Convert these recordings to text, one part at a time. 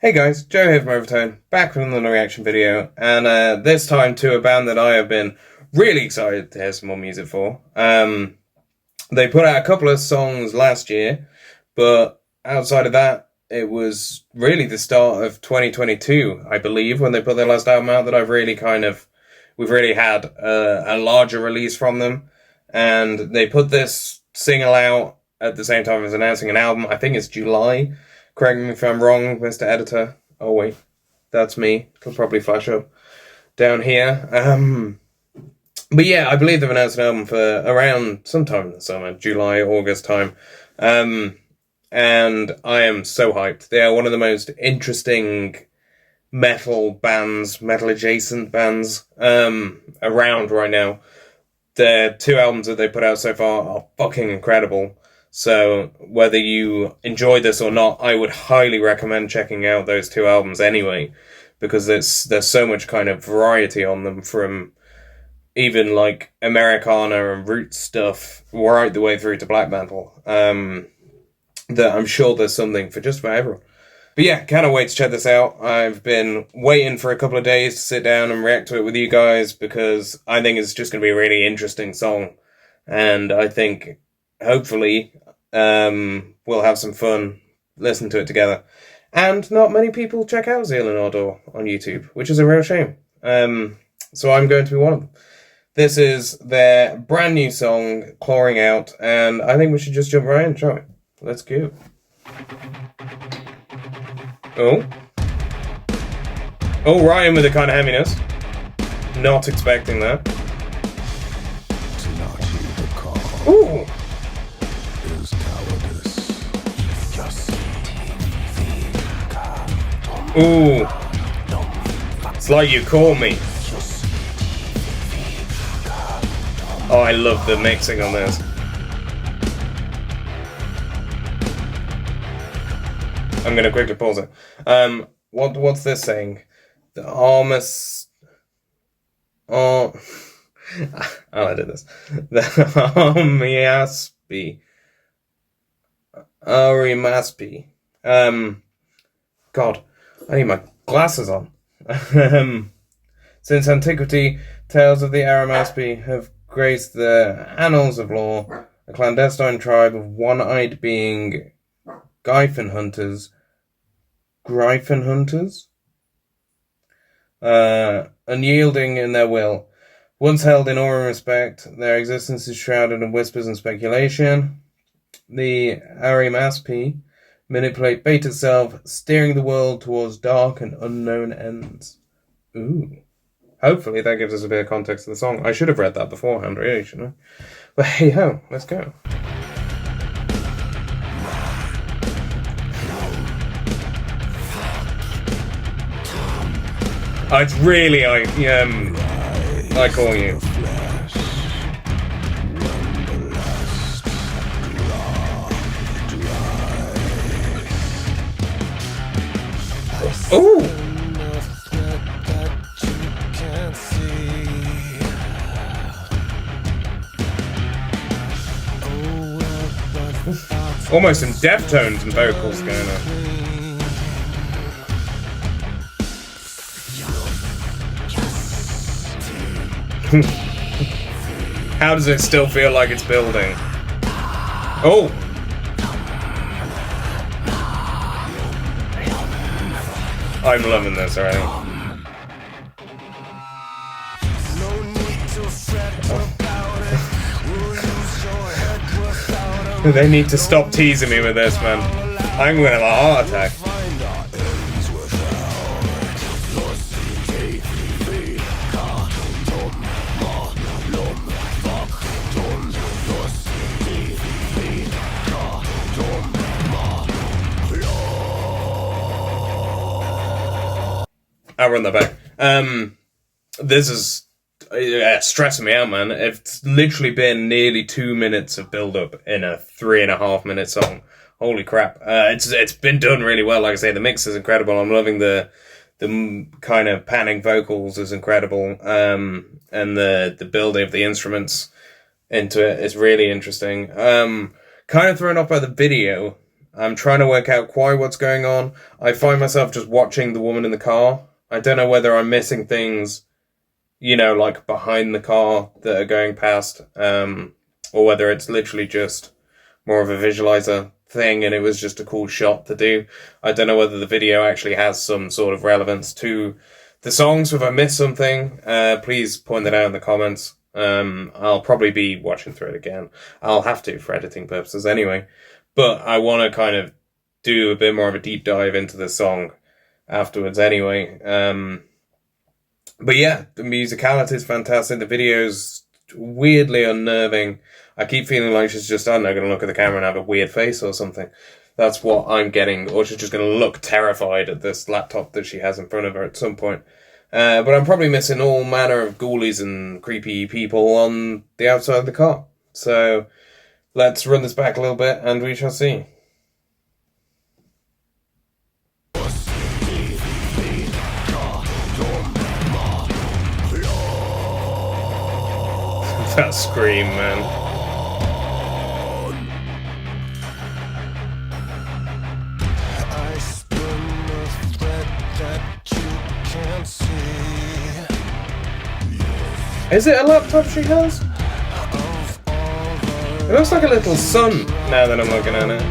Hey guys, Joe here from Overtone, back with another reaction video, and this time to a band that I have been really excited to hear some more music for. They put out a couple of songs last year, but outside of that, it was really the start of 2022, I believe, when they put their last album out, that we've really had a larger release from them, and they put this single out at the same time as announcing an album. I think it's July. Correct me if I'm wrong, Mr. Editor. Oh wait, that's me. It'll probably flash up down here. But yeah, I believe they've announced an album for around sometime in the summer, July, August time. And I am so hyped. They are one of the most interesting metal bands, metal adjacent bands, around right now. The two albums that they put out so far are fucking incredible. So whether you enjoy this or not, I would highly recommend checking out those two albums anyway, because there's so much kind of variety on them, from even like Americana and roots stuff right the way through to black metal. That I'm sure there's something for just about everyone. But yeah, can't wait to check this out. I've been waiting for a couple of days to sit down and react to it with you guys, because I think it's just going to be a really interesting song. And I think, hopefully, we'll have some fun listening to it together. And not many people check out Zeal Ardor on YouTube, which is a real shame. So I'm going to be one of them. This is their brand new song, Clawing Out, and I think we should just jump right in, shall we? Let's go. Oh, Ryan with a kind of heaviness. Not expecting that. Ooh. Ooh. It's like you call me. Oh, I love the mixing on this. I'm gonna quickly pause it. What's this saying? The Armas. Oh, I did this. The Arimaspi. God, I need my glasses on. Since antiquity, tales of the Arimaspi have graced the annals of lore. A clandestine tribe of one-eyed being Gryphon hunters, unyielding in their will. Once held in awe and respect, their existence is shrouded in whispers and speculation. The Arimaspi manipulate fate itself, steering the world towards dark and unknown ends. Ooh. Hopefully that gives us a bit of context to the song. I should have read that beforehand, really, shouldn't I? But hey ho, let's go. Oh, it's really, I call you. Ooh! Almost some Deftones and vocals going on. How does it still feel like it's building? Oh! I'm loving this already. Oh. They need to stop teasing me with this, man. I'm gonna have a heart attack. I'll run that back. This is stressing me out, man. It's literally been nearly 2 minutes of build-up in a 3.5 minute song. Holy crap. It's been done really well. Like I say, the mix is incredible. I'm loving the kind of panning vocals is incredible. And the building of the instruments into it is really interesting. Kind of thrown off by the video. I'm trying to work out quite what's going on. I find myself just watching the woman in the car. I don't know whether I'm missing things, like behind the car that are going past, or whether it's literally just more of a visualizer thing and it was just a cool shot to do. I don't know whether the video actually has some sort of relevance to the songs. If I missed something, please point that out in the comments. I'll probably be watching through it again. I'll have to for editing purposes anyway. But I want to kind of do a bit more of a deep dive into the song afterwards anyway. But yeah, the musicality is fantastic. The video's weirdly unnerving. I keep feeling like she's just, I don't know, going to look at the camera and have a weird face or something. That's what I'm getting. Or she's just going to look terrified at this laptop that she has in front of her at some point. But I'm probably missing all manner of ghoulies and creepy people on the outside of the car. So let's run this back a little bit and we shall see. That scream, man. Is it a laptop she has? It looks like a little sun now that I'm looking at it.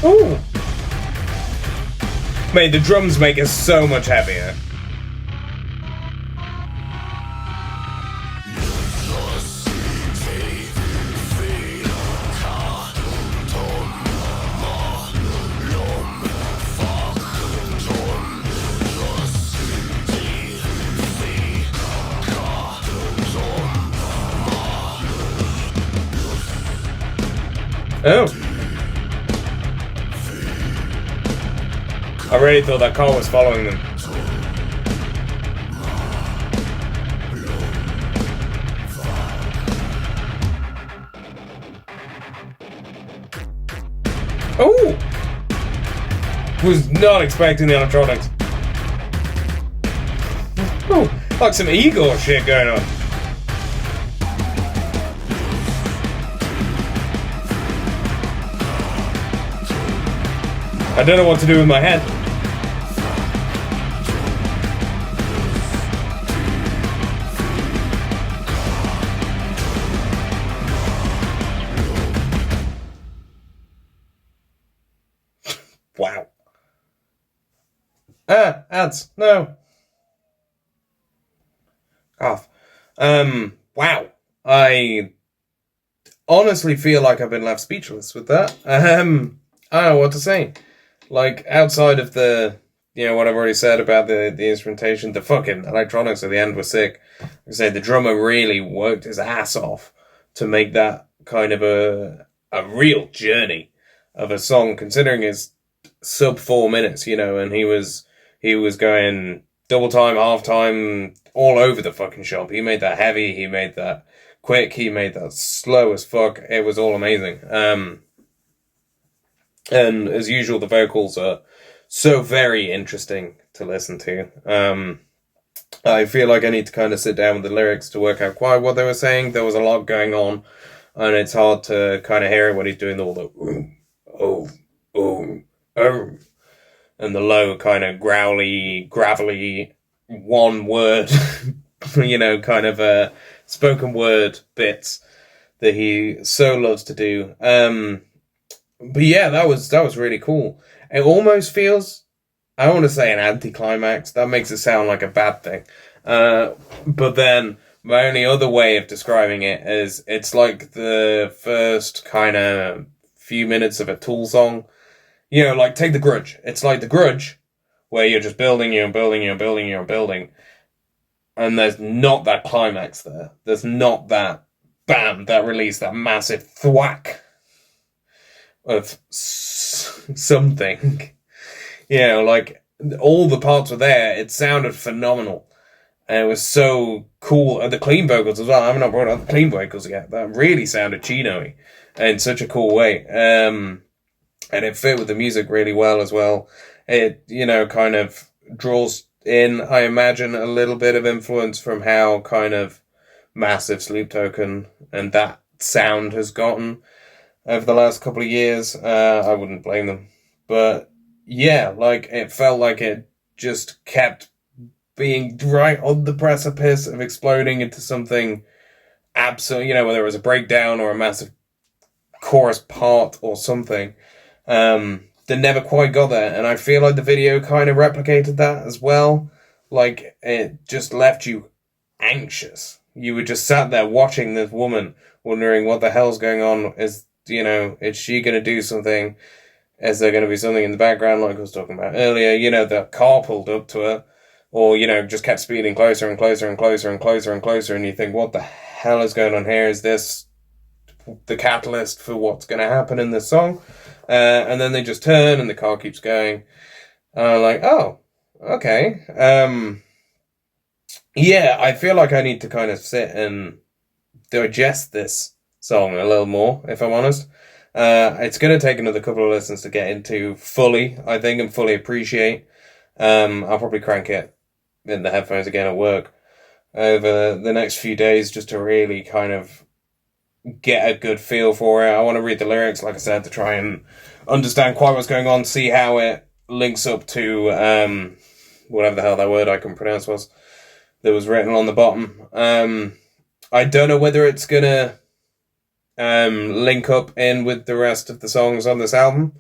Ooh! Mate, the drums make it so much heavier. Oh. I really thought that car was following them. Oh! Was not expecting the electronics. Oh, like some Igor shit going on. I don't know what to do with my head. Wow. Ads. No. Off. Wow. I honestly feel like I've been left speechless with that. I don't know what to say. Like, outside of the, what I've already said about the instrumentation, the fucking electronics at the end were sick. Like I say, the drummer really worked his ass off to make that kind of a real journey of a song, considering it's sub 4 minutes, and he was going double time, half time, all over the fucking shop. He made that heavy, he made that quick, he made that slow as fuck. It was all amazing. And as usual, the vocals are so very interesting to listen to. I feel like I need to kind of sit down with the lyrics to work out quite what they were saying. There was a lot going on, and it's hard to kind of hear it when he's doing all the and the low kind of growly, gravelly, one word, kind of spoken word bits that he so loves to do. But yeah, that was really cool. It almost feels, I don't want to say an anticlimax. That makes it sound like a bad thing. But then my only other way of describing it is it's like the first kind of few minutes of a Tool song. Like take The Grudge. It's like The Grudge, where you're just building, and there's not that climax there. There's not that bam, that release, that massive thwack of something. Like all the parts were there. It sounded phenomenal. And it was so cool. And the clean vocals as well. I haven't brought up the clean vocals yet. That really sounded Chino-y in such a cool way. And it fit with the music really well as well. It, kind of draws in, I imagine, a little bit of influence from how kind of massive Sleep Token and that sound has gotten over the last couple of years. I wouldn't blame them. But yeah, like, it felt like it just kept being right on the precipice of exploding into something absolute, you know, whether it was a breakdown or a massive chorus part or something. They never quite got there, and I feel like the video kind of replicated that as well. Like, it just left you anxious. You were just sat there watching this woman, wondering what the hell's going on. Is she going to do something? Is there going to be something in the background, like I was talking about earlier? You know, the car pulled up to her, or, you know, just kept speeding closer and closer and closer and closer and closer, and you think, what the hell is going on here? Is this the catalyst for what's going to happen in this song? And then they just turn and the car keeps going. Like, oh, okay. Yeah, I feel like I need to kind of sit and digest this song a little more, if I'm honest. It's going to take another couple of listens to get into fully, I think, and fully appreciate. I'll probably crank it in the headphones again at work over the next few days just to really kind of get a good feel for it. I want to read the lyrics, like I said, to try and understand quite what's going on, see how it links up to whatever the hell that word I can pronounce was that was written on the bottom. I don't know whether it's gonna link up in with the rest of the songs on this album.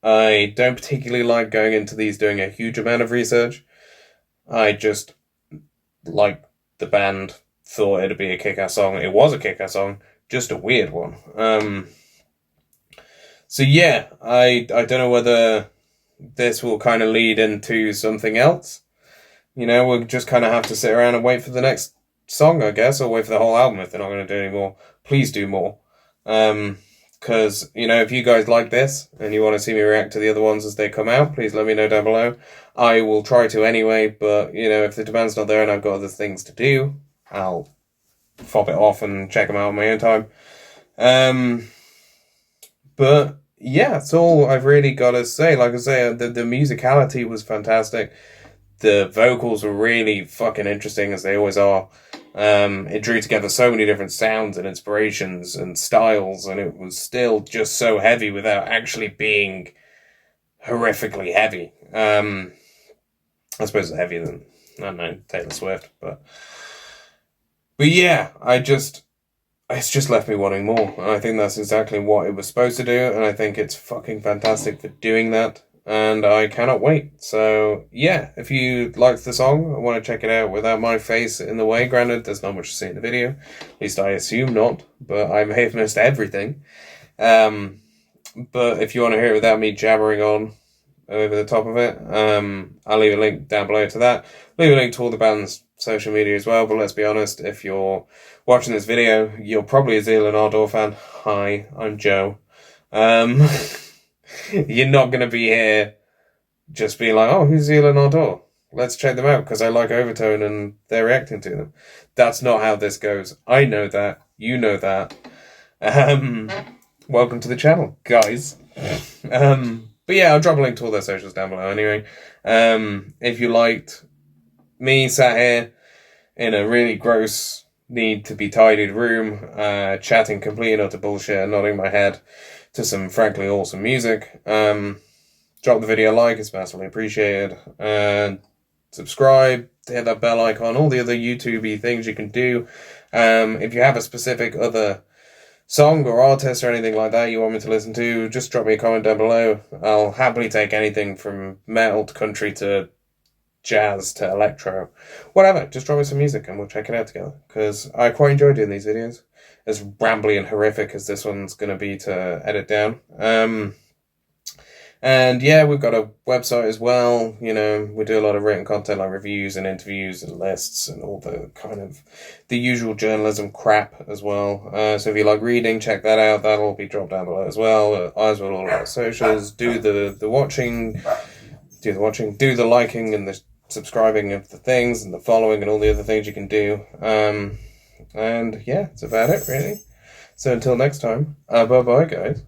I don't particularly like going into these doing a huge amount of research. I just like the band, thought it'd be a kick-ass song. It was a kick-ass song, just a weird one. So yeah, I don't know whether this will kind of lead into something else. You know, we'll just kind of have to sit around and wait for the next song, I guess, or wait for the whole album if they're not going to do any more. Please do more. Because, you know, if you guys like this and you want to see me react to the other ones as they come out, please let me know down below. I will try to anyway, but, you know, if the demand's not there and I've got other things to do, I'll fob it off and check them out on my own time. But yeah, that's all I've really got to say. Like I say, the musicality was fantastic. The vocals were really fucking interesting, as they always are. It drew together so many different sounds and inspirations and styles, and it was still just so heavy without actually being horrifically heavy. I suppose it's heavier than, I don't know, Taylor Swift, but yeah, it's just left me wanting more, and I think that's exactly what it was supposed to do, and I think it's fucking fantastic for doing that. And I cannot wait. So yeah, if you liked the song, I want to check it out without my face in the way. Granted, there's not much to see in the video. At least I assume not. But I may have missed everything. But if you want to hear it without me jabbering on over the top of it, I'll leave a link down below to that. Leave a link to all the band's social media as well. But let's be honest, if you're watching this video, you're probably a Zeal Ardor fan. Hi, I'm Joe. You're not going to be here just being like, oh, who's Zeal Ardor? Let's check them out because I like Overtone and they're reacting to them. That's not how this goes. I know that. You know that. Welcome to the channel, guys. But yeah, I'll drop a link to all their socials down below anyway. If you liked me sat here in a really gross, need to be tidied room, chatting complete and utter bullshit and nodding my head to some frankly awesome music, drop the video a like, it's massively appreciated, and subscribe, hit that bell icon, all the other YouTube-y things you can do. If you have a specific other song or artist or anything like that you want me to listen to, just drop me a comment down below. I'll happily take anything from metal to country to jazz to electro, whatever. Just drop me some music and we'll check it out together, because I quite enjoy doing these videos, as rambly and horrific as this one's going to be to edit down. And yeah, we've got a website as well. You know, we do a lot of written content like reviews and interviews and lists and all the kind of the usual journalism crap as well. So if you like reading, check that out. That'll be dropped down below as well. As well, all our socials. Do the watching, do the liking and the subscribing of the things and the following and all the other things you can do. And yeah, that's about it really. So until next time, bye bye guys.